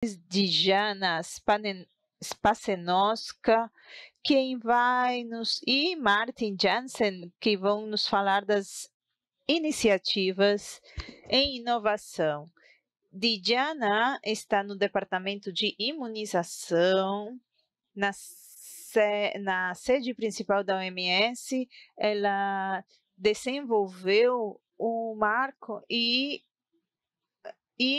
Dijana Spasenowska, quem vai e Martin Jansen, que vão nos falar das iniciativas em inovação. Dijana está no departamento de imunização, na sede principal da OMS. Ela desenvolveu o marco e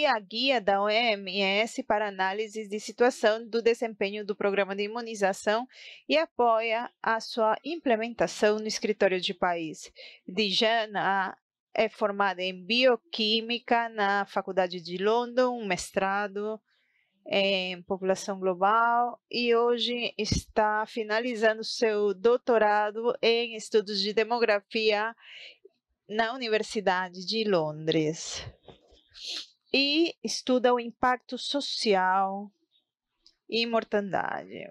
a guia da OMS para análise de situação do desempenho do programa de imunização e apoia a sua implementação no escritório de país. Dijana é formada em bioquímica na Faculdade de London, um mestrado em população global, e hoje está finalizando seu doutorado em estudos de demografia na Universidade de Londres. E estuda o impacto social e mortandade.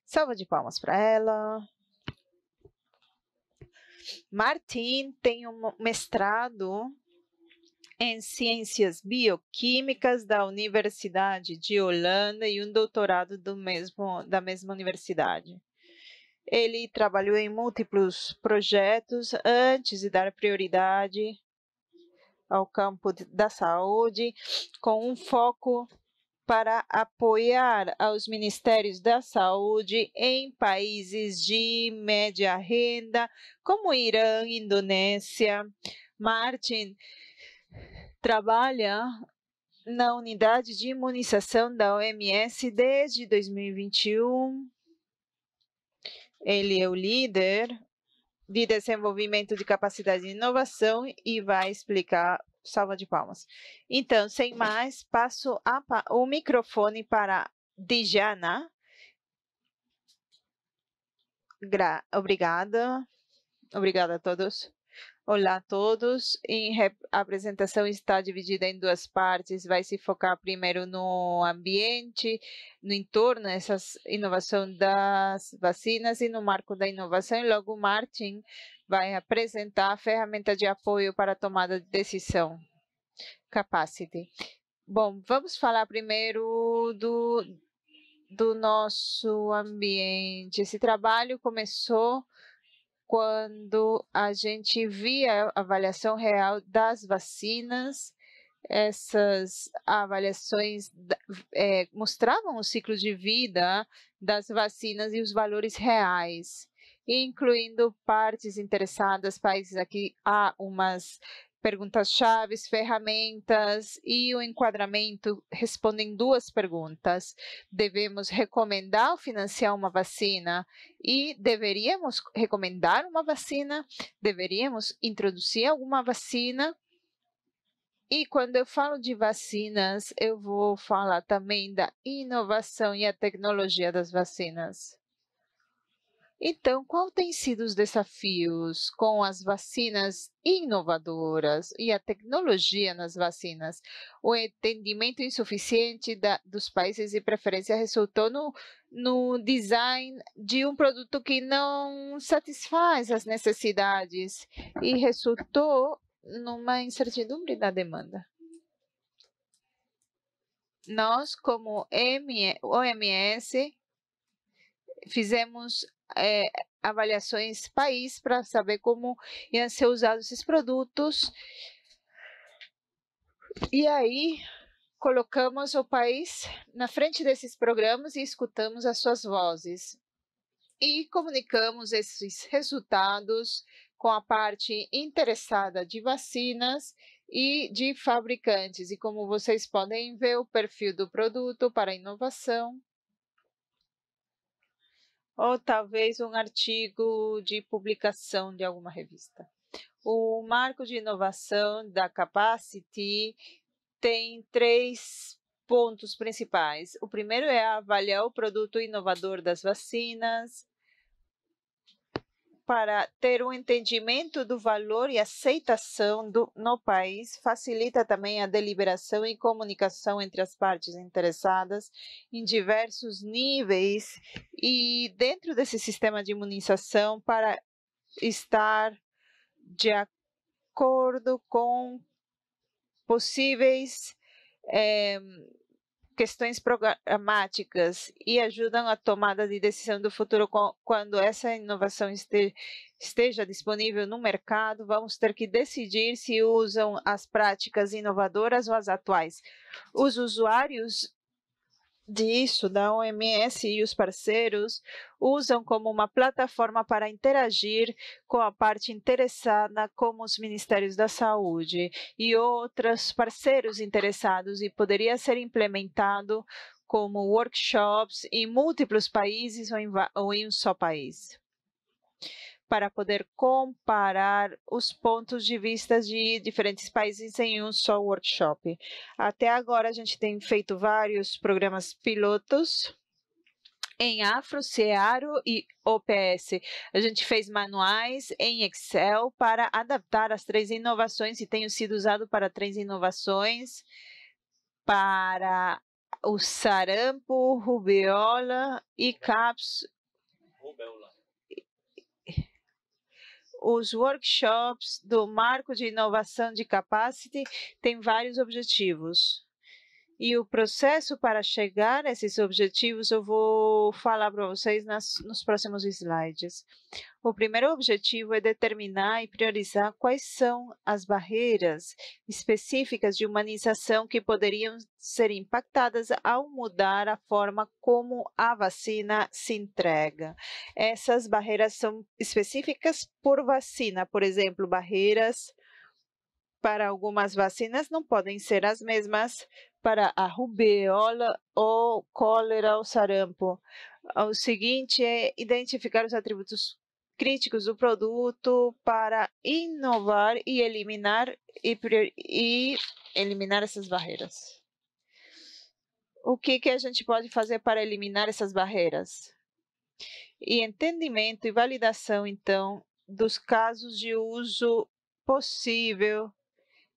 Salva de palmas para ela. Martin tem um mestrado em ciências bioquímicas da Universidade de Holanda e um doutorado da mesma universidade. Ele trabalhou em múltiplos projetos antes de dar prioridade ao campo da saúde, com um foco para apoiar aos ministérios da saúde em países de média renda, como Irã, Indonésia. Martin trabalha na unidade de imunização da OMS desde 2021. Ele é o líder de desenvolvimento de capacidade de inovação e vai explicar. Salva de palmas. Então, sem mais, passo o microfone para Dijana. Obrigada. Obrigada a todos. Olá a todos. A apresentação está dividida em duas partes. Vai se focar primeiro no ambiente, no entorno dessa inovação das vacinas e no marco da inovação. E logo Martin vai apresentar a ferramenta de apoio para a tomada de decisão, Capacity. Bom, vamos falar primeiro do nosso ambiente. Esse trabalho começou quando a gente via a avaliação real das vacinas. Essas avaliações mostravam o ciclo de vida das vacinas e os valores reais, incluindo partes interessadas, países. Aqui há umas perguntas-chave, ferramentas e o enquadramento respondem duas perguntas. Devemos recomendar ou financiar uma vacina? E deveríamos recomendar uma vacina? Deveríamos introduzir alguma vacina? E quando eu falo de vacinas, eu vou falar também da inovação e a tecnologia das vacinas. Então, qual tem sido os desafios com as vacinas inovadoras e a tecnologia nas vacinas? O entendimento insuficiente dos países de preferência resultou no design de um produto que não satisfaz as necessidades e resultou numa incertidumbre da demanda. Nós, como OMS, fizemos avaliações país para saber como iam ser usados esses produtos. E aí, colocamos o país na frente desses programas e escutamos as suas vozes. E comunicamos esses resultados com a parte interessada de vacinas e de fabricantes. E como vocês podem ver, o perfil do produto para inovação, ou talvez um artigo de publicação de alguma revista. O marco de inovação da Capacity tem 3 pontos principais. O primeiro é avaliar o produto inovador das vacinas, para ter um entendimento do valor e aceitação no país, facilita também a deliberação e comunicação entre as partes interessadas em diversos níveis e dentro desse sistema de imunização para estar de acordo com possíveis questões programáticas e ajudam a tomada de decisão do futuro quando essa inovação esteja disponível no mercado, vamos ter que decidir se usam as práticas inovadoras ou as atuais. Os usuários disso, da OMS e os parceiros, usam como uma plataforma para interagir com a parte interessada, como os Ministérios da Saúde e outros parceiros interessados, e poderia ser implementado como workshops em múltiplos países ou em um só país, para poder comparar os pontos de vista de diferentes países em um só workshop. Até agora, a gente tem feito vários programas pilotos em Afro, Cearo e OPS. A gente fez manuais em Excel para adaptar as 3 inovações e tenho sido usado para 3 inovações, para o sarampo, rubéola e CAPS. Os workshops do Marco de Inovação de Capacity têm vários objetivos. E o processo para chegar a esses objetivos eu vou falar para vocês nos próximos slides. O primeiro objetivo é determinar e priorizar quais são as barreiras específicas de humanização que poderiam ser impactadas ao mudar a forma como a vacina se entrega. Essas barreiras são específicas por vacina, por exemplo, barreiras para algumas vacinas não podem ser as mesmas para a rubéola ou cólera ou sarampo. O seguinte é identificar os atributos críticos do produto para inovar e eliminar essas barreiras. O que a gente pode fazer para eliminar essas barreiras? E entendimento e validação, então, dos casos de uso possível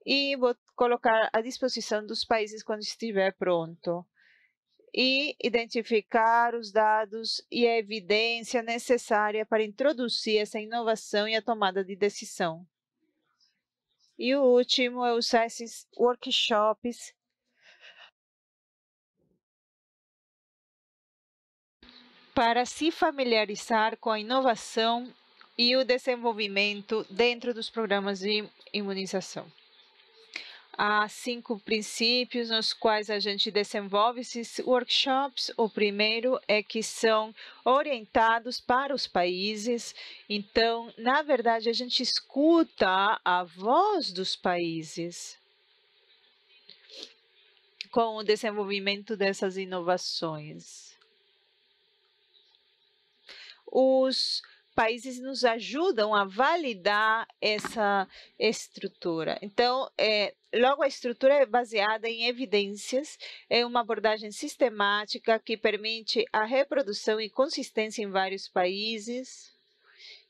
e vou colocar à disposição dos países quando estiver pronto. E identificar os dados e a evidência necessária para introduzir essa inovação e a tomada de decisão. E o último é usar esses workshops para se familiarizar com a inovação e o desenvolvimento dentro dos programas de imunização. Há 5 princípios nos quais a gente desenvolve esses workshops. O primeiro é que são orientados para os países. Então, na verdade, a gente escuta a voz dos países com o desenvolvimento dessas inovações. Os países nos ajudam a validar essa estrutura. Então, logo, a estrutura é baseada em evidências, é uma abordagem sistemática que permite a reprodução e consistência em vários países,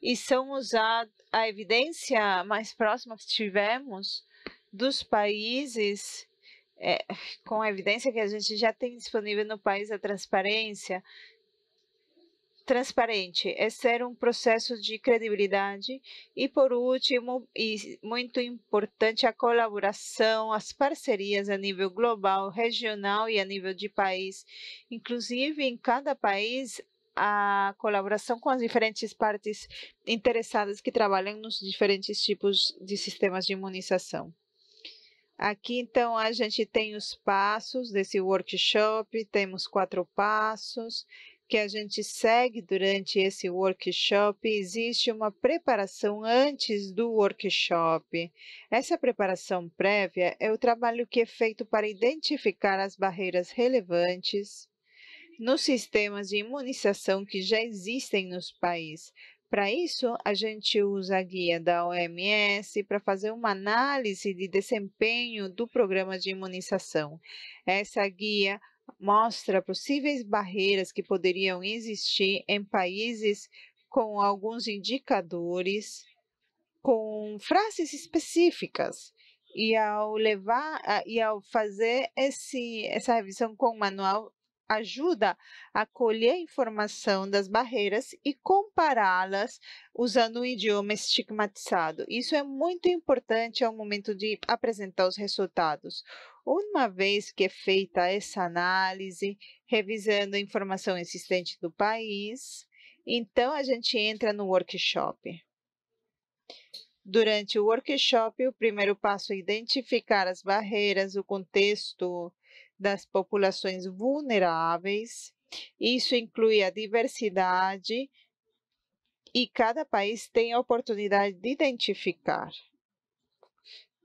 e são usadas a evidência mais próxima que tivemos dos países, com a evidência que a gente já tem disponível no país, a transparência. Transparente é ser um processo de credibilidade e, por último, e muito importante, a colaboração, as parcerias a nível global, regional e a nível de país. Inclusive, em cada país, a colaboração com as diferentes partes interessadas que trabalham nos diferentes tipos de sistemas de imunização. Aqui, então, a gente tem os passos desse workshop, temos 4 passos que a gente segue durante esse workshop. Existe uma preparação antes do workshop. Essa preparação prévia é o trabalho que é feito para identificar as barreiras relevantes nos sistemas de imunização que já existem nos países. Para isso, a gente usa a guia da OMS para fazer uma análise de desempenho do programa de imunização. Essa guia mostra possíveis barreiras que poderiam existir em países com alguns indicadores, com frases específicas. E ao fazer essa revisão com o manual, ajuda a colher informação das barreiras e compará-las usando um idioma estigmatizado. Isso é muito importante ao momento de apresentar os resultados. Uma vez que é feita essa análise, revisando a informação existente do país, então a gente entra no workshop. Durante o workshop, o primeiro passo é identificar as barreiras, o contexto das populações vulneráveis. Isso inclui a diversidade e cada país tem a oportunidade de identificar.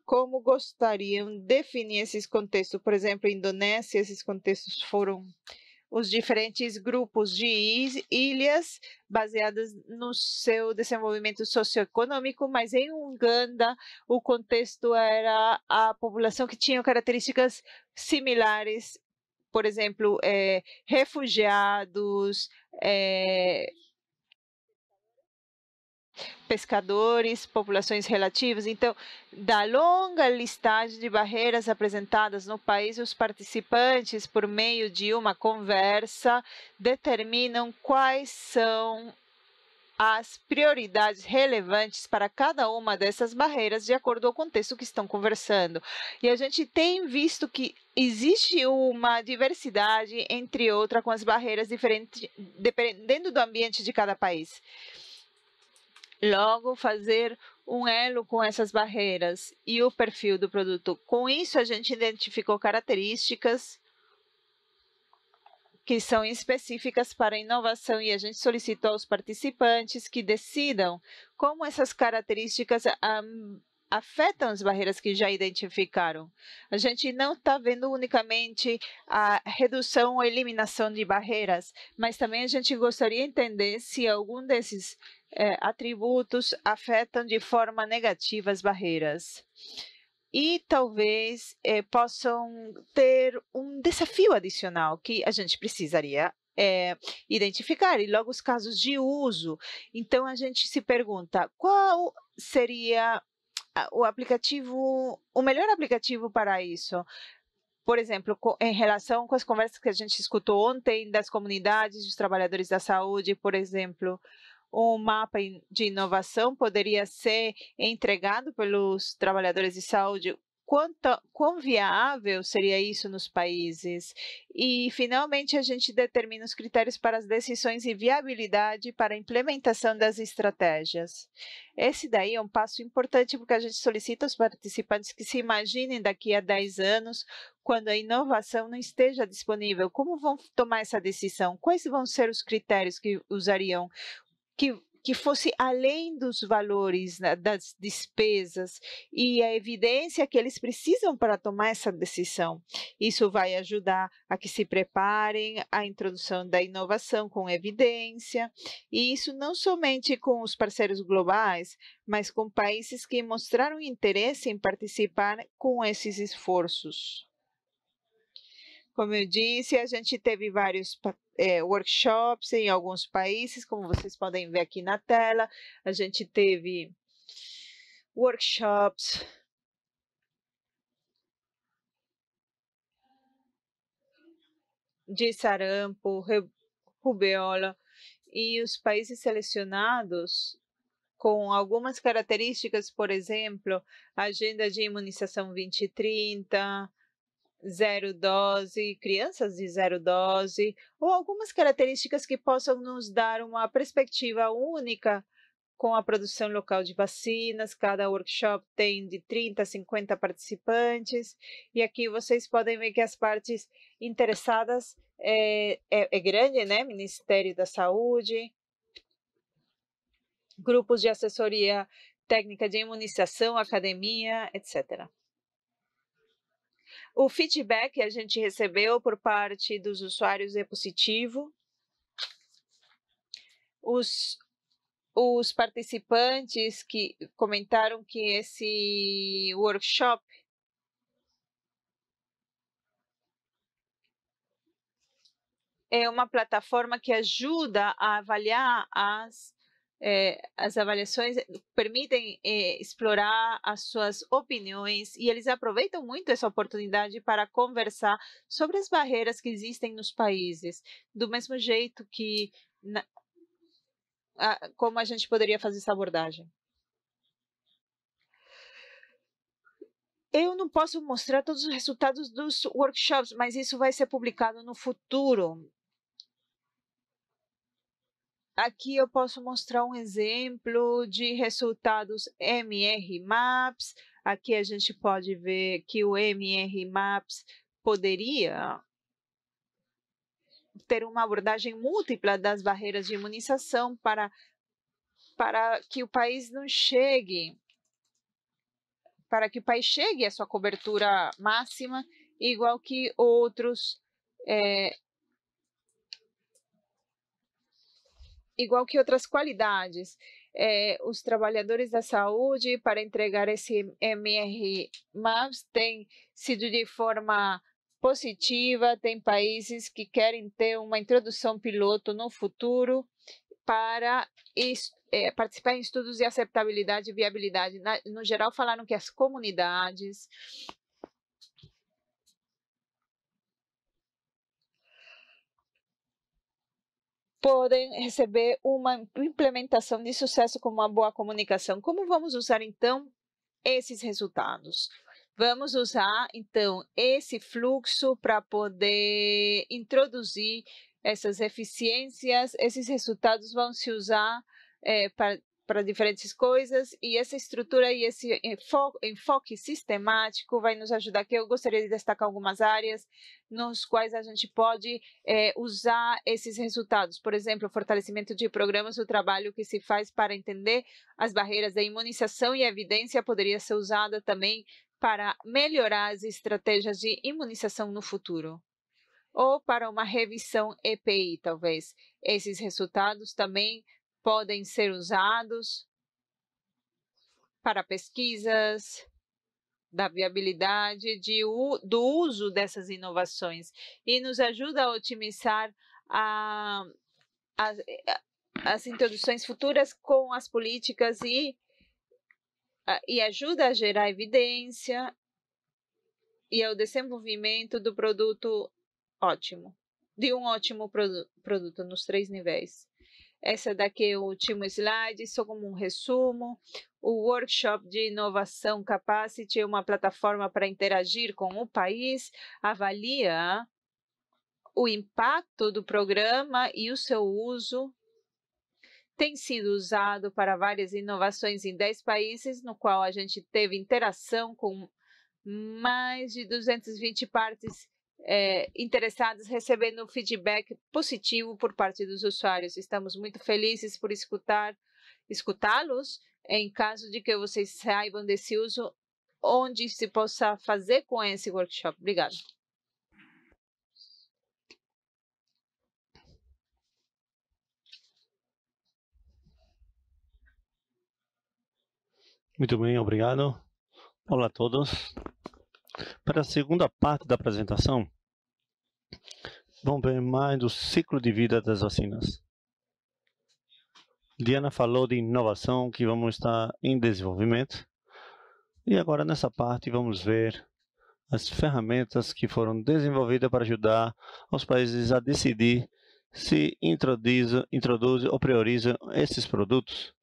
Como gostariam de definir esses contextos? Por exemplo, em Indonésia, esses contextos foram os diferentes grupos de ilhas baseadas no seu desenvolvimento socioeconômico, mas em Uganda o contexto era a população que tinha características similares, por exemplo, refugiados, pescadores, populações relativas. Então, da longa listagem de barreiras apresentadas no país, os participantes, por meio de uma conversa, determinam quais são as prioridades relevantes para cada uma dessas barreiras, de acordo ao contexto que estão conversando. E a gente tem visto que existe uma diversidade, entre outras, com as barreiras diferentes, dependendo do ambiente de cada país. Logo, fazer um elo com essas barreiras e o perfil do produto. Com isso, a gente identificou características que são específicas para a inovação e a gente solicitou aos participantes que decidam como essas características afetam as barreiras que já identificaram. A gente não está vendo unicamente a redução ou eliminação de barreiras, mas também a gente gostaria de entender se algum desses atributos afetam de forma negativa as barreiras. E talvez possam ter um desafio adicional que a gente precisaria identificar, e logo os casos de uso. Então, a gente se pergunta, qual seria o melhor aplicativo para isso? Por exemplo, em relação com as conversas que a gente escutou ontem das comunidades, dos trabalhadores da saúde, por exemplo, um mapa de inovação poderia ser entregado pelos trabalhadores de saúde? Quão viável seria isso nos países? E, finalmente, a gente determina os critérios para as decisões e viabilidade para a implementação das estratégias. Esse daí é um passo importante, porque a gente solicita aos participantes que se imaginem daqui a 10 anos, quando a inovação não esteja disponível. Como vão tomar essa decisão? Quais vão ser os critérios que usariam? Que fosse além dos valores, né, das despesas e a evidência que eles precisam para tomar essa decisão. Isso vai ajudar a que se preparem à introdução da inovação com evidência, e isso não somente com os parceiros globais, mas com países que mostraram interesse em participar com esses esforços. Como eu disse, a gente teve vários workshops em alguns países, como vocês podem ver aqui na tela. A gente teve workshops de sarampo, rubéola, e os países selecionados com algumas características, por exemplo, a agenda de imunização 2030, zero dose, crianças de zero dose, ou algumas características que possam nos dar uma perspectiva única com a produção local de vacinas. Cada workshop tem de 30 a 50 participantes, e aqui vocês podem ver que as partes interessadas é grande, né? Ministério da Saúde, grupos de assessoria técnica de imunização, academia, etc. O feedback que a gente recebeu por parte dos usuários é positivo. Os participantes que comentaram que esse workshop é uma plataforma que ajuda a avaliar as as avaliações permitem explorar as suas opiniões e eles aproveitam muito essa oportunidade para conversar sobre as barreiras que existem nos países, do mesmo jeito que como a gente poderia fazer essa abordagem. Eu não posso mostrar todos os resultados dos workshops, mas isso vai ser publicado no futuro. Aqui eu posso mostrar um exemplo de resultados MR Maps. Aqui a gente pode ver que o MR Maps poderia ter uma abordagem múltipla das barreiras de imunização para que o país não chegue, para que o país chegue à sua cobertura máxima, igual que outras qualidades. Os trabalhadores da saúde, para entregar esse MR Maps, têm sido de forma positiva. Tem países que querem ter uma introdução piloto no futuro para participar em estudos de aceitabilidade e viabilidade. No geral, falaram que as comunidades podem receber uma implementação de sucesso com uma boa comunicação. Como vamos usar, então, esses resultados? Vamos usar, então, esse fluxo para poder introduzir essas eficiências. Esses resultados vão se usar para diferentes coisas, e essa estrutura e esse enfoque sistemático vai nos ajudar. Que eu gostaria de destacar algumas áreas nos quais a gente pode usar esses resultados. Por exemplo, o fortalecimento de programas, o trabalho que se faz para entender as barreiras da imunização e a evidência poderia ser usada também para melhorar as estratégias de imunização no futuro. Ou para uma revisão EPI, talvez. Esses resultados também podem ser usados para pesquisas da viabilidade do uso dessas inovações e nos ajuda a otimizar as introduções futuras com as políticas e ajuda a gerar evidência e ao desenvolvimento do produto ótimo, de um ótimo produto nos 3 níveis. Essa daqui é o último slide, só como um resumo. O Workshop de Inovação Capacity é uma plataforma para interagir com o país, avalia o impacto do programa e o seu uso. Tem sido usado para várias inovações em 10 países, no qual a gente teve interação com mais de 220 partes interessadas, recebendo feedback positivo por parte dos usuários. Estamos muito felizes por escutá-los, em caso de que vocês saibam desse uso, onde se possa fazer com esse workshop. Obrigada. Muito bem, obrigado. Olá a todos. Para a segunda parte da apresentação, vamos ver mais do ciclo de vida das vacinas. Diana falou de inovação que vamos estar em desenvolvimento. E agora nessa parte vamos ver as ferramentas que foram desenvolvidas para ajudar os países a decidir se introduzem ou priorizam esses produtos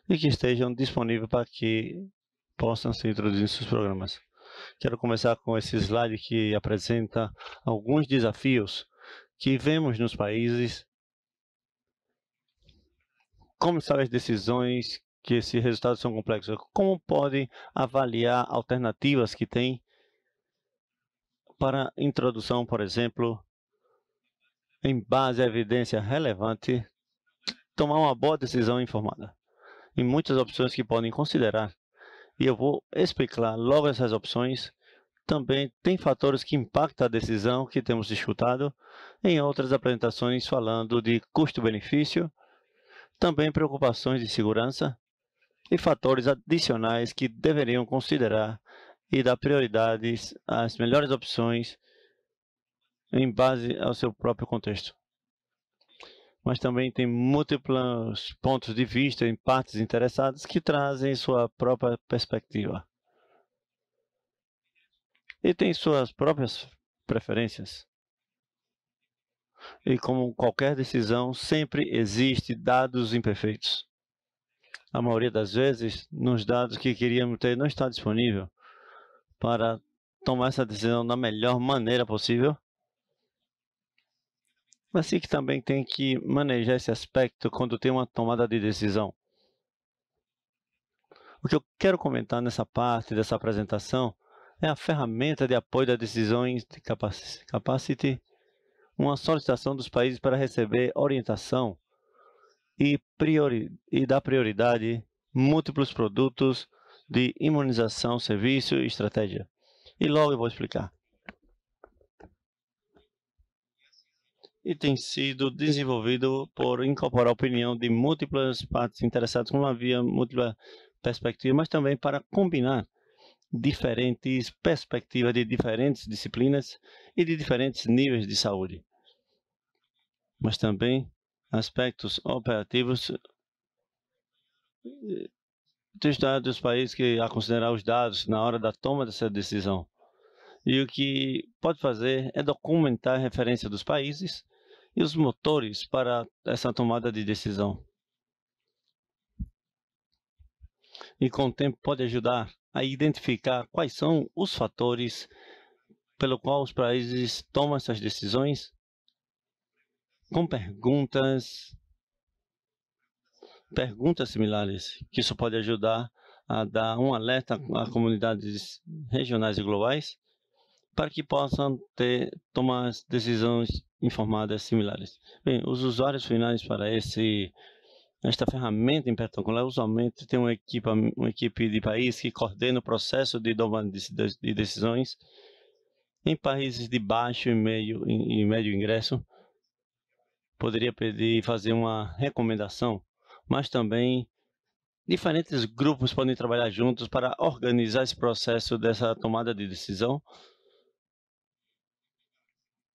e que estejam disponíveis para que possam ser introduzidos em seus programas. Quero começar com esse slide que apresenta alguns desafios que vemos nos países. Como sabe as decisões, que esses resultados são complexos? Como podem avaliar alternativas que tem para introdução, por exemplo, em base à evidência relevante, tomar uma boa decisão informada? E muitas opções que podem considerar. E eu vou explicar logo essas opções. Também tem fatores que impactam a decisão que temos escutado em outras apresentações falando de custo-benefício, também preocupações de segurança e fatores adicionais que deveriam considerar e dar prioridades às melhores opções em base ao seu próprio contexto. mas também tem múltiplos pontos de vista em partes interessadas que trazem sua própria perspectiva. E tem suas próprias preferências. E como qualquer decisão, sempre existe dados imperfeitos. A maioria das vezes, nos dados que queríamos ter não está disponível para tomar essa decisão da melhor maneira possível. Assim que também tem que manejar esse aspecto quando tem uma tomada de decisão. O que eu quero comentar nessa parte dessa apresentação é a ferramenta de apoio das decisões de Capacity, uma solicitação dos países para receber orientação e dar prioridade múltiplos produtos de imunização, serviço e estratégia. E logo eu vou explicar. E tem sido desenvolvido por incorporar a opinião de múltiplas partes interessadas com uma via múltipla perspectiva, mas também para combinar diferentes perspectivas de diferentes disciplinas e de diferentes níveis de saúde. Mas também aspectos operativos dos países que a considerar os dados na hora da toma dessa decisão. E o que pode fazer é documentar a referência dos países e os motores para essa tomada de decisão. E com o tempo pode ajudar a identificar quais são os fatores pelo qual os países tomam essas decisões com perguntas similares, que isso pode ajudar a dar um alerta a comunidades regionais e globais para que possam tomar decisões informadas similares. Bem, os usuários finais para esta ferramenta em particular usualmente tem uma equipe de país que coordena o processo de tomada de decisões em países de baixo e médio ingresso. Poderia pedir e fazer uma recomendação, mas também diferentes grupos podem trabalhar juntos para organizar esse processo dessa tomada de decisão,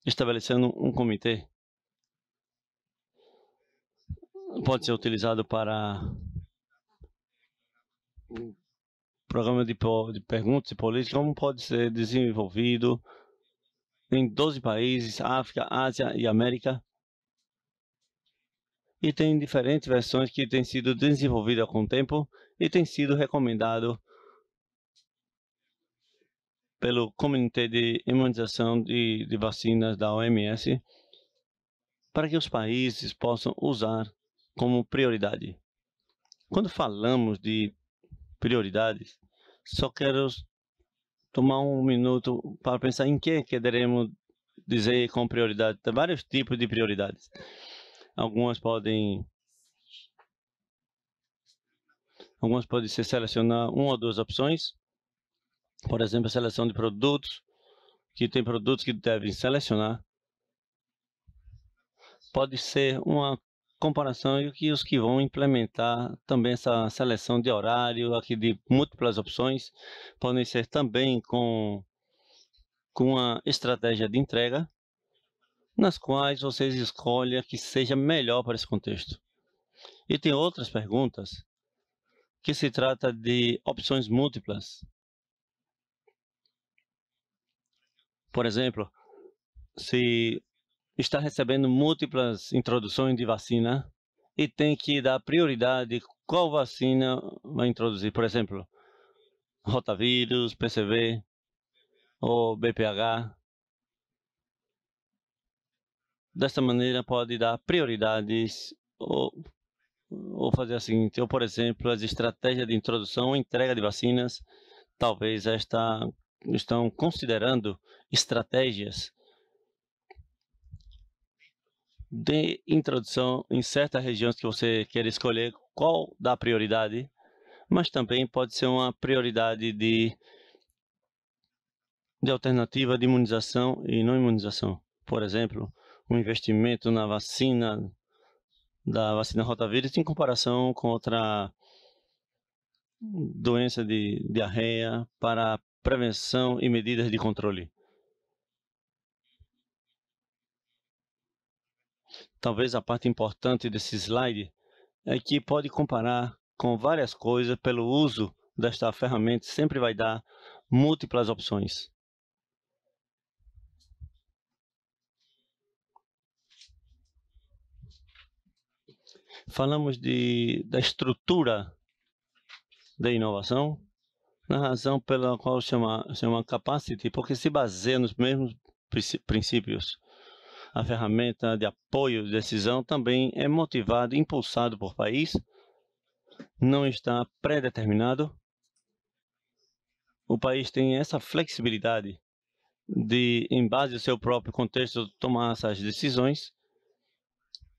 estabelecendo um comitê. Pode ser utilizado para programa de perguntas e políticas, como pode ser desenvolvido em 12 países, África, Ásia e América. E tem diferentes versões que têm sido desenvolvidas com o tempo e tem sido recomendado pelo Comitê de Imunização de Vacinas da OMS para que os países possam usar como prioridade. Quando falamos de prioridades, só quero tomar um minuto para pensar em que queremos dizer com prioridade. Tem vários tipos de prioridades. Algumas podem ser selecionar uma ou duas opções. Por exemplo, a seleção de produtos, que tem produtos que devem selecionar. Pode ser uma comparação e os que vão implementar também essa seleção de horário, aqui de múltiplas opções, podem ser também com uma estratégia de entrega, nas quais vocês escolhem a que seja melhor para esse contexto. E tem outras perguntas que se trata de opções múltiplas. Por exemplo, se está recebendo múltiplas introduções de vacina e tem que dar prioridade qual vacina vai introduzir. Por exemplo, rotavírus, PCV ou BPH. Desta maneira pode dar prioridades ou fazer o seguinte, ou por exemplo, as estratégias de introdução ou entrega de vacinas, talvez estão considerando estratégias de introdução em certas regiões que você quer escolher qual dá prioridade, mas também pode ser uma prioridade de alternativa de imunização e não imunização. Por exemplo, um investimento na vacina, da vacina rotavírus em comparação com outra doença de diarreia para prevenção e medidas de controle. Talvez a parte importante desse slide é que pode comparar com várias coisas pelo uso desta ferramenta, sempre vai dar múltiplas opções. Falamos da estrutura da inovação, na razão pela qual chama capacity, porque se baseia nos mesmos princípios. A ferramenta de apoio de decisão também é motivado e impulsado por país, não está pré-determinado. O país tem essa flexibilidade de, em base ao seu próprio contexto, tomar essas decisões.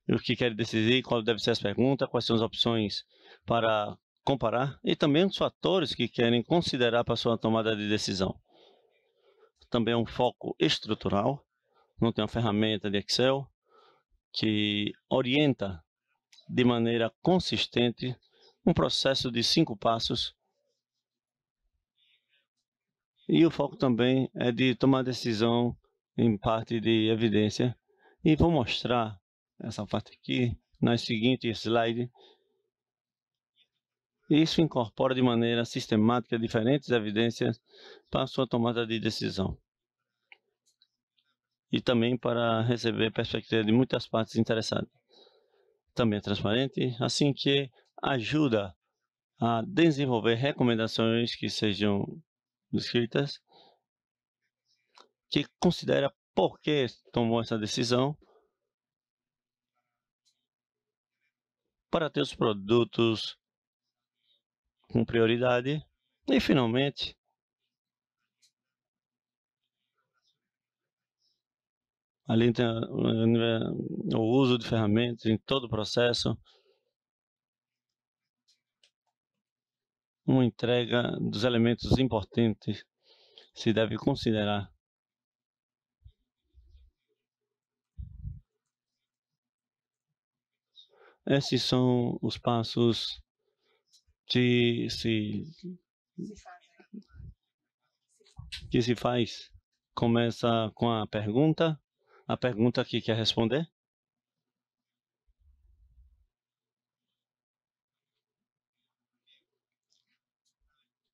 O que quer decidir, qual deve ser as perguntas, quais são as opções para comparar e também os fatores que querem considerar para sua tomada de decisão. Também é um foco estrutural, não tem uma ferramenta de Excel que orienta de maneira consistente um processo de 5 passos. E o foco também é de tomar decisão em parte de evidência. E vou mostrar essa parte aqui na seguinte slide. Isso incorpora de maneira sistemática diferentes evidências para a sua tomada de decisão. E também para receber perspectiva de muitas partes interessadas. Também é transparente, assim que ajuda a desenvolver recomendações que sejam descritas, que considera por que tomou essa decisão, para ter os produtos com prioridade e, finalmente, ali tem o uso de ferramentas em todo o processo, uma entrega dos elementos importantes se deve considerar. Esses são os passos que se faz. Começa com a pergunta que quer responder.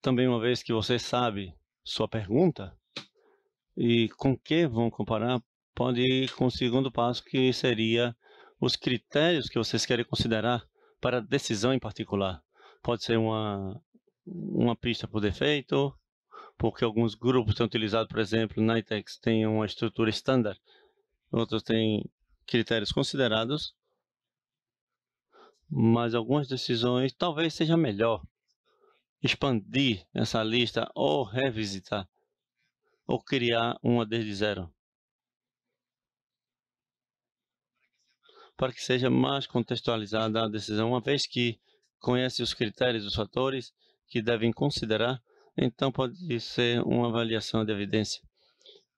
Também, uma vez que você sabe sua pergunta e com que vão comparar, pode ir com o segundo passo, que seria os critérios que vocês querem considerar para a decisão em particular. Pode ser uma pista por defeito, porque alguns grupos têm utilizado, por exemplo, NITEX tem uma estrutura estándar, outros têm critérios considerados, mas algumas decisões talvez seja melhor expandir essa lista ou revisitar, ou criar uma desde zero, para que seja mais contextualizada a decisão, uma vez que conhece os critérios, os fatores que devem considerar. Então pode ser uma avaliação de evidência,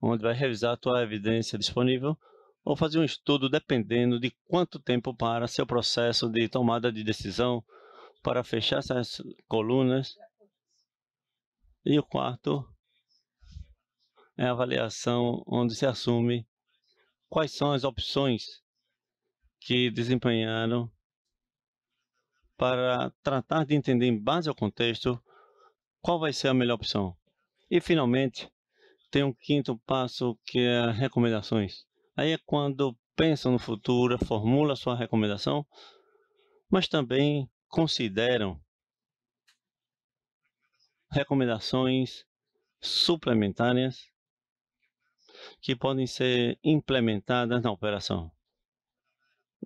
onde vai revisar a tua evidência disponível ou fazer um estudo dependendo de quanto tempo para seu processo de tomada de decisão para fechar essas colunas. E o quarto é a avaliação, onde se assume quais são as opções que desempenharam para tratar de entender, em base ao contexto, qual vai ser a melhor opção. E, finalmente, tem um quinto passo, que é recomendações. Aí é quando pensam no futuro, formula sua recomendação, mas também consideram recomendações suplementares que podem ser implementadas na operação,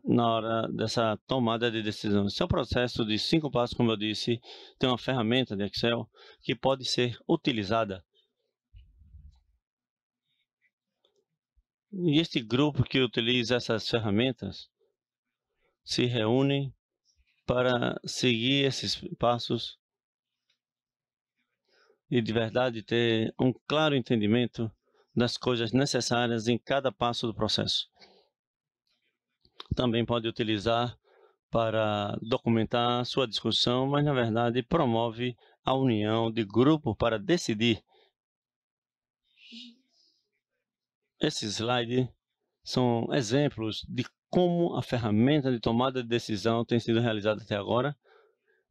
na hora dessa tomada de decisão. Esse é um processo de 5 passos, como eu disse, tem uma ferramenta de Excel que pode ser utilizada. E este grupo que utiliza essas ferramentas se reúne para seguir esses passos e de verdade ter um claro entendimento das coisas necessárias em cada passo do processo. Também pode utilizar para documentar sua discussão, mas na verdade promove a união de grupo para decidir. Esse slide são exemplos de como a ferramenta de tomada de decisão tem sido realizada até agora.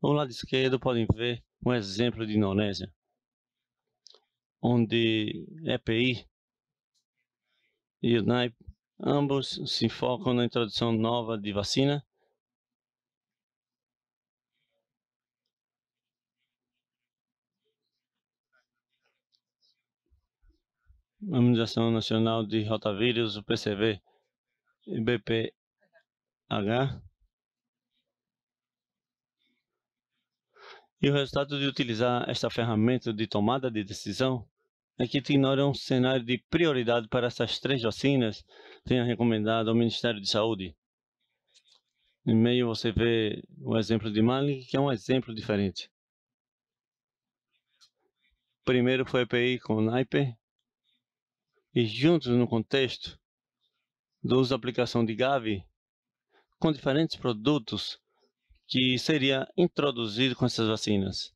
Do lado esquerdo podem ver um exemplo de Indonésia, onde EPI e UNAIP ambos se focam na introdução nova de vacina. A Organização Nacional de Rotavírus, o PCV e BPH. E o resultado de utilizar esta ferramenta de tomada de decisão é que ignora um cenário de prioridade para essas 3 vacinas, tenha recomendado ao Ministério de Saúde. No meio você vê o exemplo de Mali, que é um exemplo diferente. Primeiro foi a EPI com o NIPE, e juntos no contexto do uso da aplicação de Gavi, com diferentes produtos que seria introduzido com essas vacinas.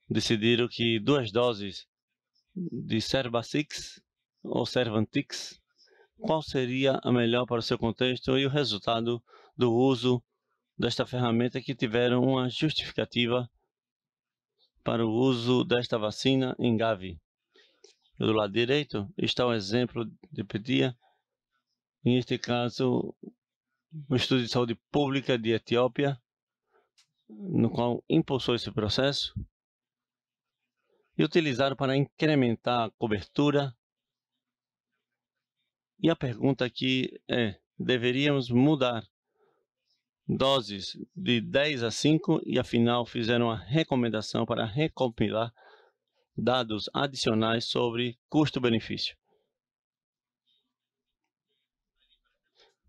Decidiram que 2 doses de Cervarix ou Cervantix, qual seria a melhor para o seu contexto, e o resultado do uso desta ferramenta que tiveram uma justificativa para o uso desta vacina em Gavi. Do lado direito está o exemplo de pedia, em este caso, o Estudo de Saúde Pública de Etiópia, no qual impulsou esse processo e utilizaram para incrementar a cobertura. E a pergunta aqui é: deveríamos mudar doses de 10 a 5 e afinal fizeram a recomendação para recompilar dados adicionais sobre custo-benefício.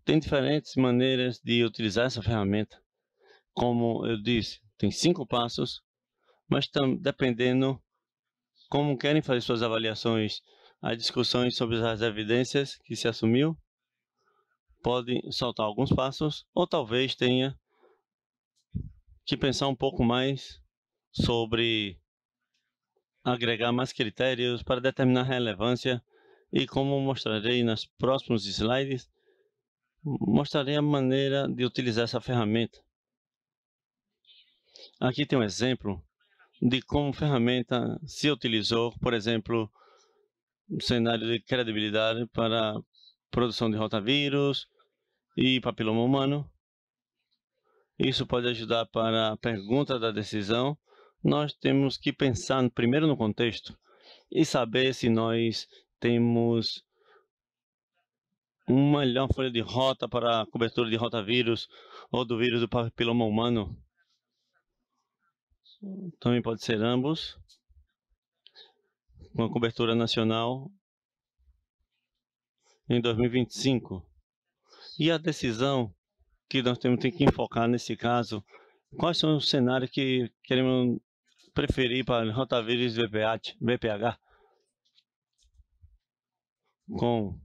Tem diferentes maneiras de utilizar essa ferramenta. Como eu disse, tem 5 passos, mas dependendo como querem fazer suas avaliações, as discussões sobre as evidências que se assumiu, pode saltar alguns passos, ou talvez tenha que pensar um pouco mais sobre agregar mais critérios para determinar a relevância, e como mostrarei nos próximos slides, mostrarei a maneira de utilizar essa ferramenta. Aqui tem um exemplo de como a ferramenta se utilizou, por exemplo, no cenário de credibilidade para produção de rotavírus e papiloma humano. Isso pode ajudar para a pergunta da decisão. Nós temos que pensar primeiro no contexto e saber se nós temos uma melhor folha de rota para a cobertura de rotavírus ou do vírus do papiloma humano. Também pode ser ambos, com a cobertura nacional em 2025. E a decisão que nós temos que enfocar nesse caso, quais são os cenários que queremos preferir para rotavírus VPH, com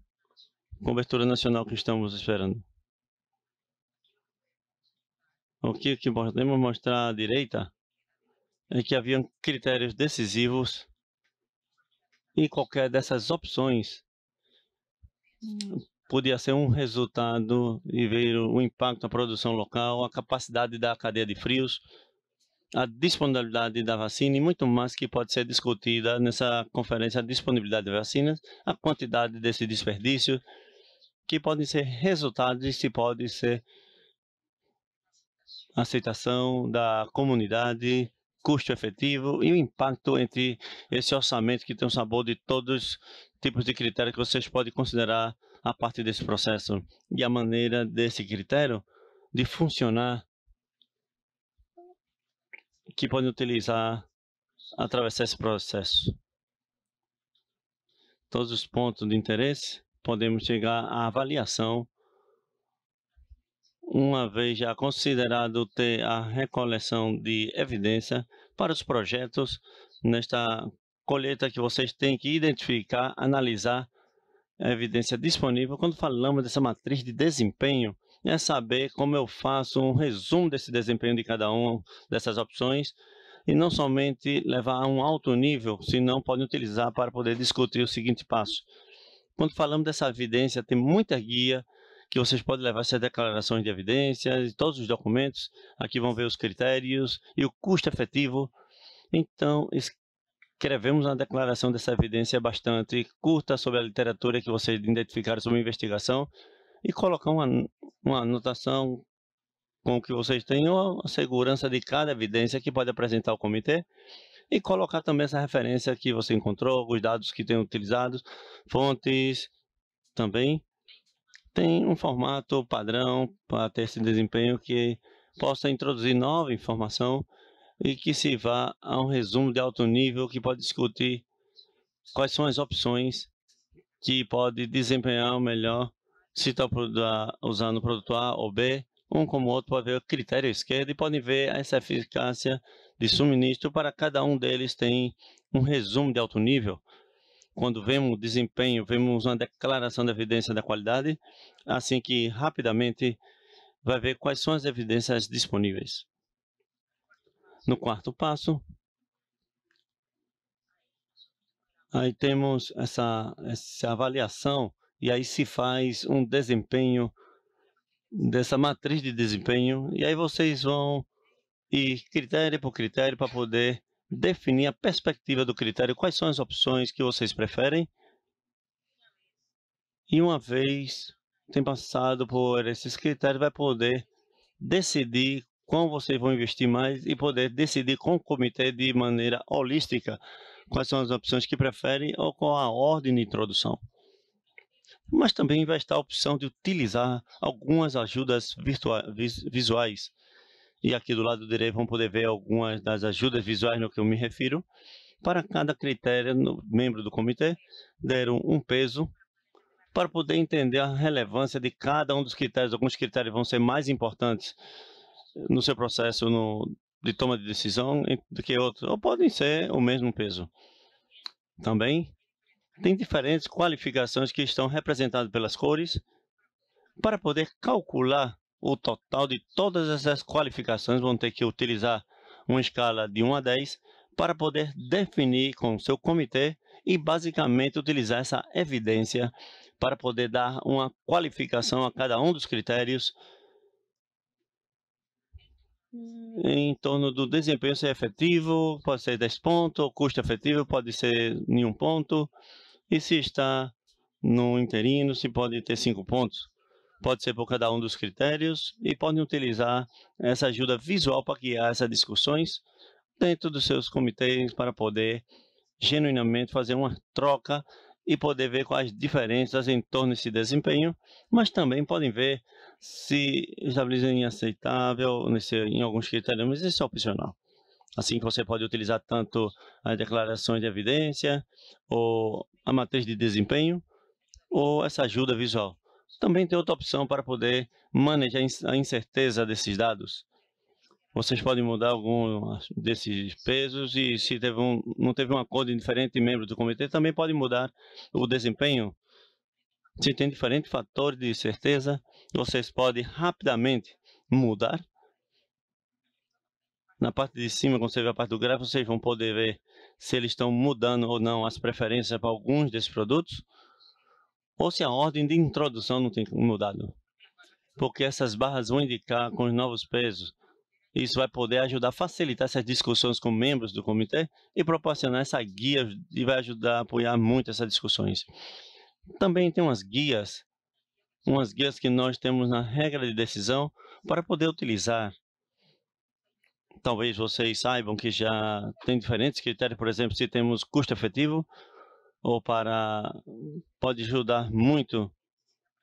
cobertura nacional que estamos esperando. O que podemos mostrar à direita é que haviam critérios decisivos e qualquer dessas opções podia ser um resultado e ver o impacto na produção local, a capacidade da cadeia de frios, a disponibilidade da vacina e muito mais que pode ser discutida nessa conferência, a disponibilidade de vacinas, a quantidade desse desperdício, que podem ser resultados e se pode ser aceitação da comunidade, custo efetivo e o impacto entre esse orçamento que tem um sabor de todos os tipos de critérios que vocês podem considerar a partir desse processo e a maneira desse critério de funcionar que podem utilizar atravessar esse processo. Todos os pontos de interesse podemos chegar à avaliação uma vez já considerado ter a recoleção de evidência para os projetos. Nesta colheita que vocês têm que identificar, analisar a evidência disponível. Quando falamos dessa matriz de desempenho, é saber como eu faço um resumo desse desempenho de cada uma dessas opções e não somente levar a um alto nível, senão podem utilizar para poder discutir o seguinte passo. quando falamos dessa evidência, tem muita guia que vocês podem levar essas declarações de evidências, todos os documentos. Aqui vão ver os critérios e o custo efetivo. Então, escrevemos uma declaração dessa evidência bastante curta sobre a literatura que vocês identificaram sobre a investigação e colocar uma anotação com o que vocês têm, ou a segurança de cada evidência que pode apresentar ao comitê, e colocar também essa referência que você encontrou, os dados que tem utilizados, fontes também. Tem um formato padrão para ter esse desempenho que possa introduzir nova informação e que se vá a um resumo de alto nível que pode discutir quais são as opções que pode desempenhar melhor se está usando o produto A ou B. Um como o outro pode ver o critério esquerdo e podem ver essa eficácia de suministro. Para cada um deles tem um resumo de alto nível. Quando vemos desempenho, vemos uma declaração de evidência da qualidade, assim que rapidamente vai ver quais são as evidências disponíveis. No quarto passo, aí temos essa avaliação e aí se faz um desempenho dessa matriz de desempenho e aí vocês vão ir critério por critério para poder definir a perspectiva do critério, quais são as opções que vocês preferem. E uma vez tem passado por esses critérios, vai poder decidir como vocês vão investir mais e poder decidir com o comitê de maneira holística quais são as opções que preferem ou qual a ordem de introdução. Mas também vai estar a opção de utilizar algumas ajudas visuais. E aqui do lado direito vão poder ver algumas das ajudas visuais no que eu me refiro. Para cada critério, membro do comitê deram um peso para poder entender a relevância de cada um dos critérios. Alguns critérios vão ser mais importantes no seu processo de toma de decisão do que outros, ou podem ser o mesmo peso. Também tem diferentes qualificações que estão representadas pelas cores. Para poder calcular o total de todas essas qualificações, vão ter que utilizar uma escala de 1 a 10 para poder definir com o seu comitê e basicamente utilizar essa evidência para poder dar uma qualificação a cada um dos critérios em torno do desempenho ser efetivo, pode ser 10 pontos, o custo efetivo pode ser nenhum ponto, e se está no interino, se pode ter 5 pontos. Pode ser por cada um dos critérios e podem utilizar essa ajuda visual para guiar essas discussões dentro dos seus comitês para poder genuinamente fazer uma troca e poder ver quais diferenças em torno desse desempenho, mas também podem ver se estabelecem aceitável em alguns critérios, mas isso é opcional. Assim que você pode utilizar tanto as declarações de evidência, ou a matriz de desempenho, ou essa ajuda visual. Também tem outra opção para poder manejar a incerteza desses dados. Vocês podem mudar algum desses pesos e se não teve um acordo em diferentes membros do comitê, também pode mudar o desempenho. Se tem diferentes fatores de certeza, vocês podem rapidamente mudar. Na parte de cima, quando você vê a parte do gráfico, vocês vão poder ver se eles estão mudando ou não as preferências para alguns desses produtos, ou se a ordem de introdução não tem mudado. Porque essas barras vão indicar com os novos pesos. Isso vai poder ajudar a facilitar essas discussões com membros do comitê e proporcionar essa guia e vai ajudar a apoiar muito essas discussões. Também tem umas guias que nós temos na regra de decisão para poder utilizar. Talvez vocês saibam que já tem diferentes critérios, por exemplo, se temos custo efetivo, ou pode ajudar muito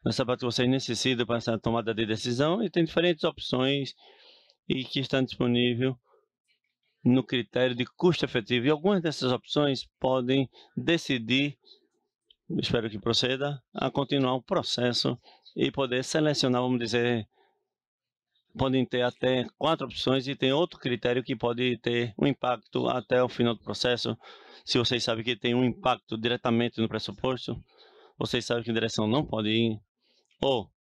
nessa parte que vocês necessitam para essa tomada de decisão, e tem diferentes opções e que estão disponíveis no critério de custo efetivo. E algumas dessas opções podem decidir, espero que proceda, a continuar o processo e poder selecionar, vamos dizer, podem ter até 4 opções e tem outro critério que pode ter um impacto até o final do processo. Se vocês sabem que tem um impacto diretamente no pressuposto, vocês sabem que direção não pode ir, ou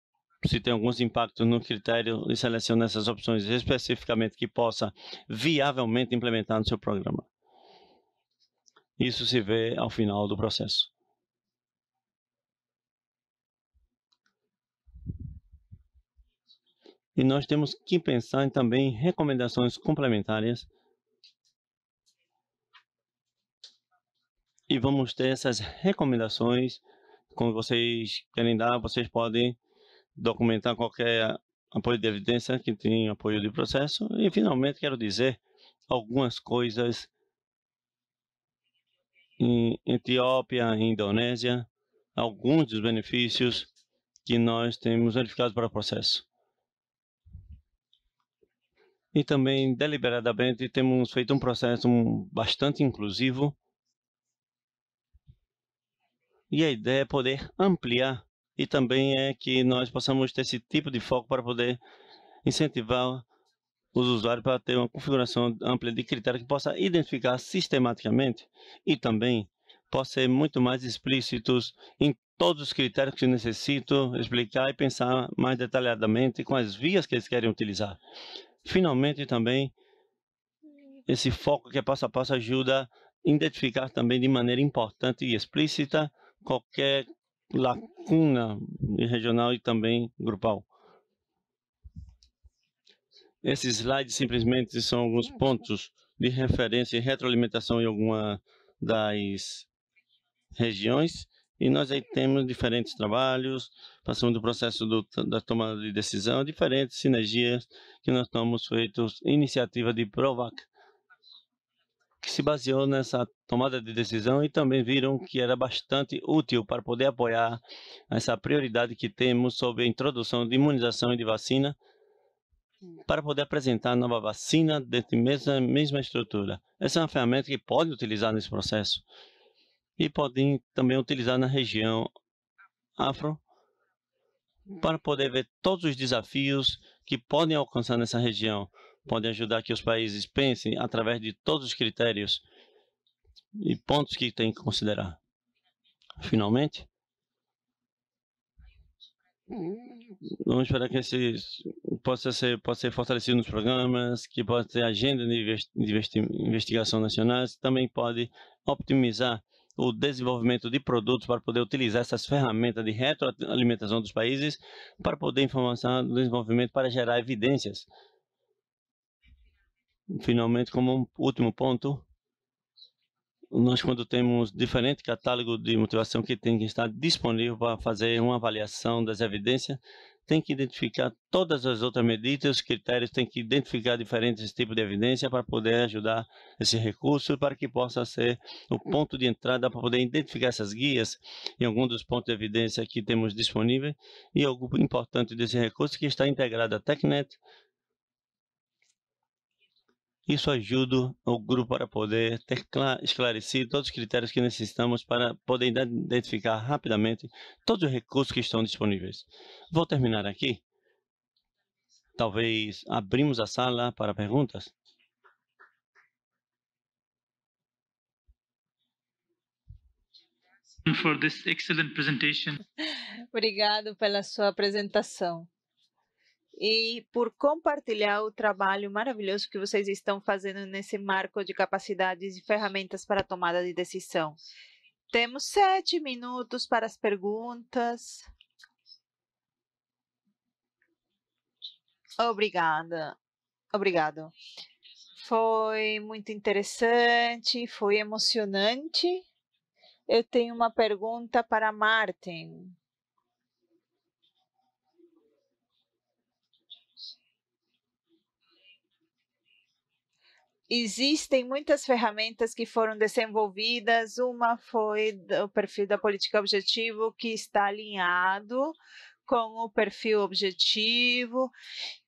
se tem alguns impactos no critério e seleciona essas opções especificamente que possa viavelmente implementar no seu programa. Isso se vê ao final do processo. E nós temos que pensar também em recomendações complementares. E vamos ter essas recomendações. Quando vocês querem dar, vocês podem documentar qualquer apoio de evidência que tem apoio de processo. E, finalmente, quero dizer algumas coisas em Etiópia, em Indonésia, alguns dos benefícios que nós temos verificado para o processo. E também, deliberadamente, temos feito um processo bastante inclusivo. E a ideia é poder ampliar, e também é que nós possamos ter esse tipo de foco para poder incentivar os usuários para ter uma configuração ampla de critérios que possa identificar sistematicamente e também possa ser muito mais explícitos em todos os critérios que necessitam explicar e pensar mais detalhadamente com as vias que eles querem utilizar. Finalmente, também, esse foco que é passo a passo ajuda a identificar também de maneira importante e explícita qualquer lacuna regional e também grupal. Esses slides simplesmente são alguns pontos de referência e retroalimentação em alguma das regiões. E nós aí temos diferentes trabalhos, passando do processo da tomada de decisão, diferentes sinergias que nós estamos feitos, iniciativa de Provac, que se baseou nessa tomada de decisão e também viram que era bastante útil para poder apoiar essa prioridade que temos sobre a introdução de imunização e de vacina, para poder apresentar a nova vacina dentro da mesma estrutura. Essa é uma ferramenta que pode utilizar nesse processo e podem também utilizar na região afro para poder ver todos os desafios que podem alcançar nessa região. Podem ajudar que os países pensem através de todos os critérios e pontos que têm que considerar. Finalmente, vamos esperar que esse possa ser fortalecido nos programas, que possa ter agenda de investigação nacionais, também pode optimizar o desenvolvimento de produtos para poder utilizar essas ferramentas de retroalimentação dos países para poder informação do desenvolvimento para gerar evidências. Finalmente, como um último ponto, nós, quando temos diferente catálogo de motivação que tem que estar disponível para fazer uma avaliação das evidências, tem que identificar todas as outras medidas, os critérios, tem que identificar diferentes tipos de evidência para poder ajudar esse recurso, para que possa ser o ponto de entrada para poder identificar essas guias em algum dos pontos de evidência que temos disponível. E algo importante desse recurso que está integrado à TechNet. Isso ajuda o grupo para poder ter esclarecido todos os critérios que necessitamos para poder identificar rapidamente todos os recursos que estão disponíveis. Vou terminar aqui. Talvez abrimos a sala para perguntas. For this excellent presentation. Obrigado pela sua apresentação e por compartilhar o trabalho maravilhoso que vocês estão fazendo nesse marco de capacidades e ferramentas para a tomada de decisão. Temos 7 minutos para as perguntas. Obrigada. Obrigado. Foi muito interessante, foi emocionante. Eu tenho uma pergunta para Martin. Existem muitas ferramentas que foram desenvolvidas, uma foi o perfil da política objetivo, que está alinhado com o perfil objetivo,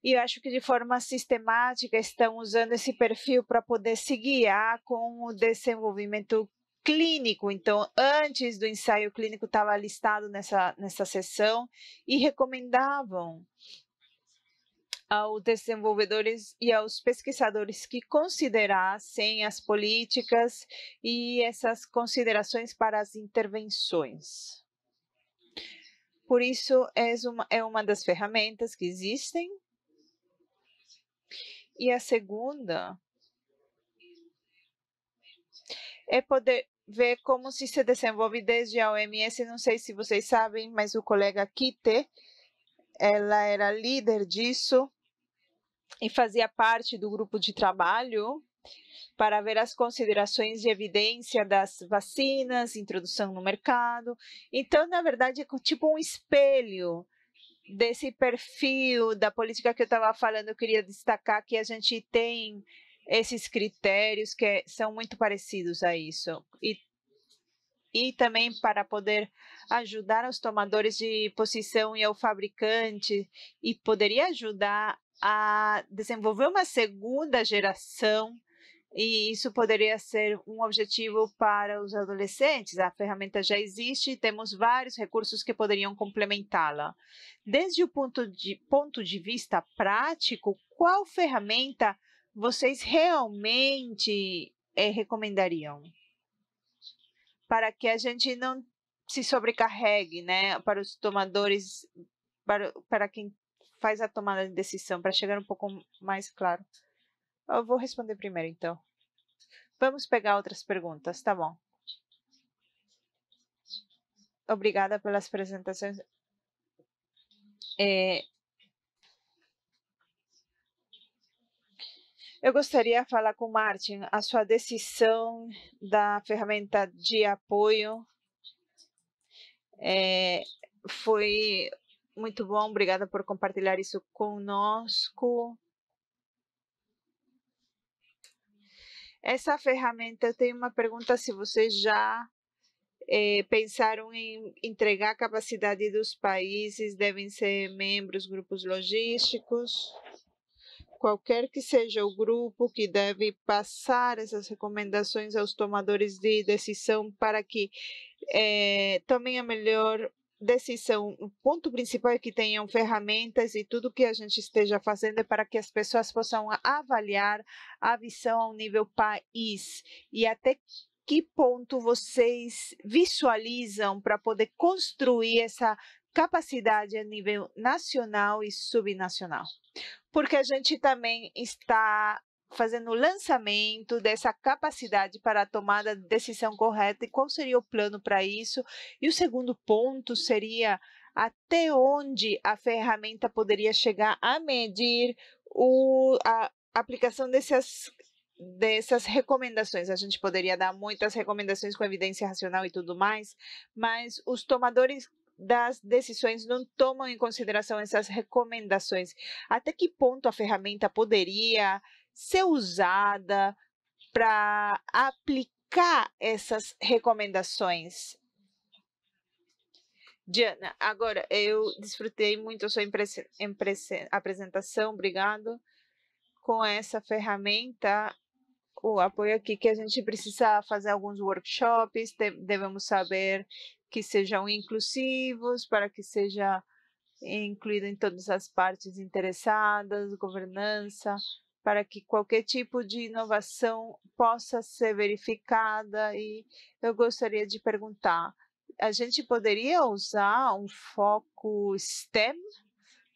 e eu acho que de forma sistemática estão usando esse perfil para poder se guiar com o desenvolvimento clínico. Então, antes do ensaio clínico estava listado nessa seção e recomendavam aos desenvolvedores e aos pesquisadores que considerassem as políticas e essas considerações para as intervenções. Por isso, é uma das ferramentas que existem. E a segunda é poder ver como se desenvolve desde a OMS. Não sei se vocês sabem, mas o colega Kite, ela era líder disso. e fazia parte do grupo de trabalho para ver as considerações de evidência das vacinas, introdução no mercado. Então, na verdade, é tipo um espelho desse perfil da política que eu estava falando. Eu queria destacar que a gente tem esses critérios que são muito parecidos a isso. E também para poder ajudar os tomadores de posição e ao fabricante, e poderia ajudar a desenvolver uma segunda geração, e isso poderia ser um objetivo para os adolescentes. A ferramenta já existe e temos vários recursos que poderiam complementá-la. Desde o ponto de vista prático, qual ferramenta vocês realmente recomendariam? Para que a gente não se sobrecarregue, né, para os tomadores, para quem faz a tomada de decisão, para chegar um pouco mais claro. Eu vou responder primeiro, então. Vamos pegar outras perguntas, tá bom. Obrigada pelas apresentações. Eu gostaria de falar com o Martin. A sua decisão da ferramenta de apoio foi muito bom. Obrigada por compartilhar isso conosco. Essa ferramenta, eu tenho uma pergunta, se vocês já pensaram em entregar a capacidade dos países, devem ser membros, grupos logísticos, qualquer que seja o grupo que deve passar essas recomendações aos tomadores de decisão para que tomem a melhor decisão. O ponto principal é que tenham ferramentas, e tudo que a gente esteja fazendo é para que as pessoas possam avaliar a visão ao nível país. E até que ponto vocês visualizam para poder construir essa capacidade a nível nacional e subnacional? Porque a gente também está fazendo o lançamento dessa capacidade para a tomada de decisão correta, e qual seria o plano para isso? E o segundo ponto seria até onde a ferramenta poderia chegar a medir a aplicação dessas recomendações. A gente poderia dar muitas recomendações com evidência racional e tudo mais, mas os tomadores das decisões não tomam em consideração essas recomendações. Até que ponto a ferramenta poderia ser usada para aplicar essas recomendações? Diana, agora, eu desfrutei muito a sua apresentação, obrigado. Com essa ferramenta, o apoio aqui, que a gente precisa fazer alguns workshops, devemos saber que sejam inclusivos, para que seja incluído em todas as partes interessadas, governança, para que qualquer tipo de inovação possa ser verificada. E eu gostaria de perguntar, a gente poderia usar um foco STEM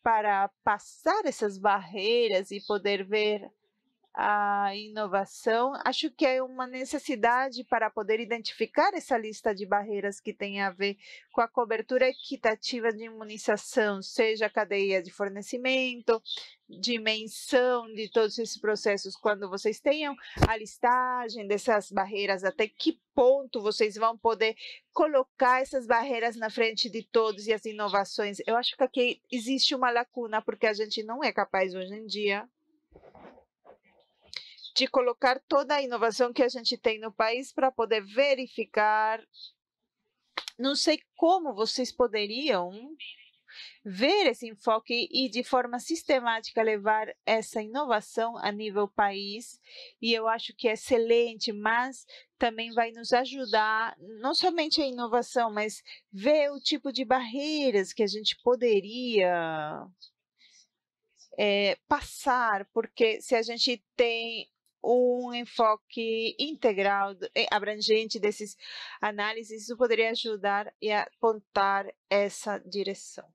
para passar essas barreiras e poder ver a inovação? Acho que é uma necessidade para poder identificar essa lista de barreiras que tem a ver com a cobertura equitativa de imunização, seja a cadeia de fornecimento, dimensão de todos esses processos. Quando vocês tenham a listagem dessas barreiras, até que ponto vocês vão poder colocar essas barreiras na frente de todos e as inovações? Eu acho que aqui existe uma lacuna, porque a gente não é capaz hoje em dia de colocar toda a inovação que a gente tem no país para poder verificar. Não sei como vocês poderiam ver esse enfoque e, de forma sistemática, levar essa inovação a nível país. E eu acho que é excelente, mas também vai nos ajudar, não somente a inovação, mas ver o tipo de barreiras que a gente poderia passar, porque se a gente tem um enfoque integral, abrangente dessas análises, isso poderia ajudar e apontar essa direção.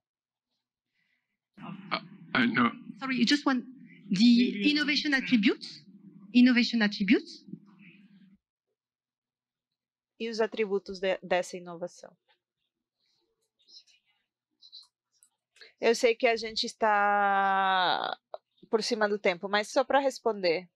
Sorry, you just want the innovation attributes? Innovation attributes? E os atributos dessa inovação. Eu sei que a gente está por cima do tempo, mas só para responder.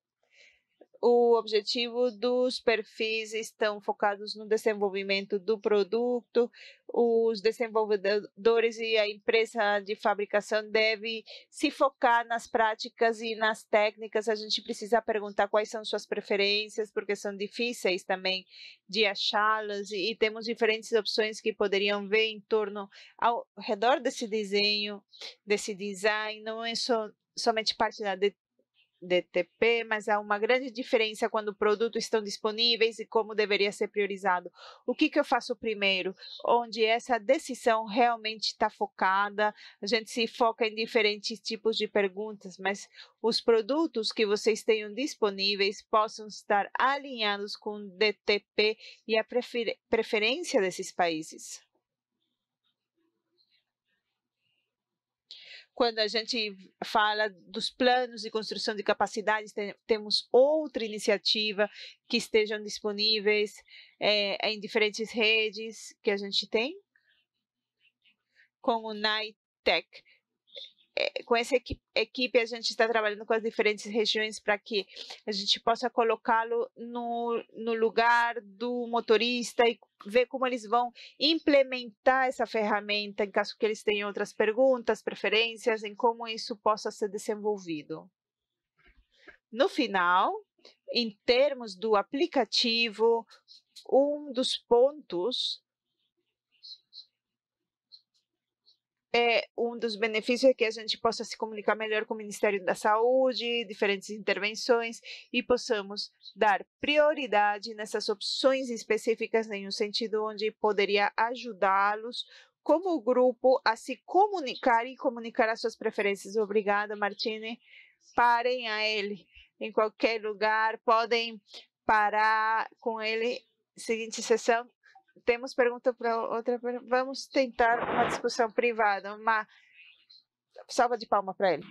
O objetivo dos perfis estão focados no desenvolvimento do produto, os desenvolvedores e a empresa de fabricação devem se focar nas práticas e nas técnicas. A gente precisa perguntar quais são suas preferências, porque são difíceis também de achá-las, e temos diferentes opções que poderiam ver em torno, ao redor desse desenho, desse design. Não é somente parte da DTP, mas há uma grande diferença quando produtos estão disponíveis e como deveria ser priorizado. O que eu faço primeiro? Onde essa decisão realmente está focada, a gente se foca em diferentes tipos de perguntas, mas os produtos que vocês tenham disponíveis possam estar alinhados com o DTP e a preferência desses países. Quando a gente fala dos planos de construção de capacidades, temos outra iniciativa que estejam disponíveis em diferentes redes que a gente tem, com o NITEC. Com essa equipe, a gente está trabalhando com as diferentes regiões para que a gente possa colocá-lo no lugar do motorista e ver como eles vão implementar essa ferramenta, em caso que eles tenham outras perguntas, preferências, em como isso possa ser desenvolvido. No final, em termos do aplicativo, um dos pontos um dos benefícios é que a gente possa se comunicar melhor com o Ministério da Saúde, diferentes intervenções, e possamos dar prioridade nessas opções específicas em um sentido onde poderia ajudá-los como grupo a se comunicar e comunicar as suas preferências. Obrigada, Martine. Parem a ele em qualquer lugar, podem parar com ele. Seguinte sessão. Temos pergunta para outra. Vamos tentar uma discussão privada, uma salva de palmas para ele.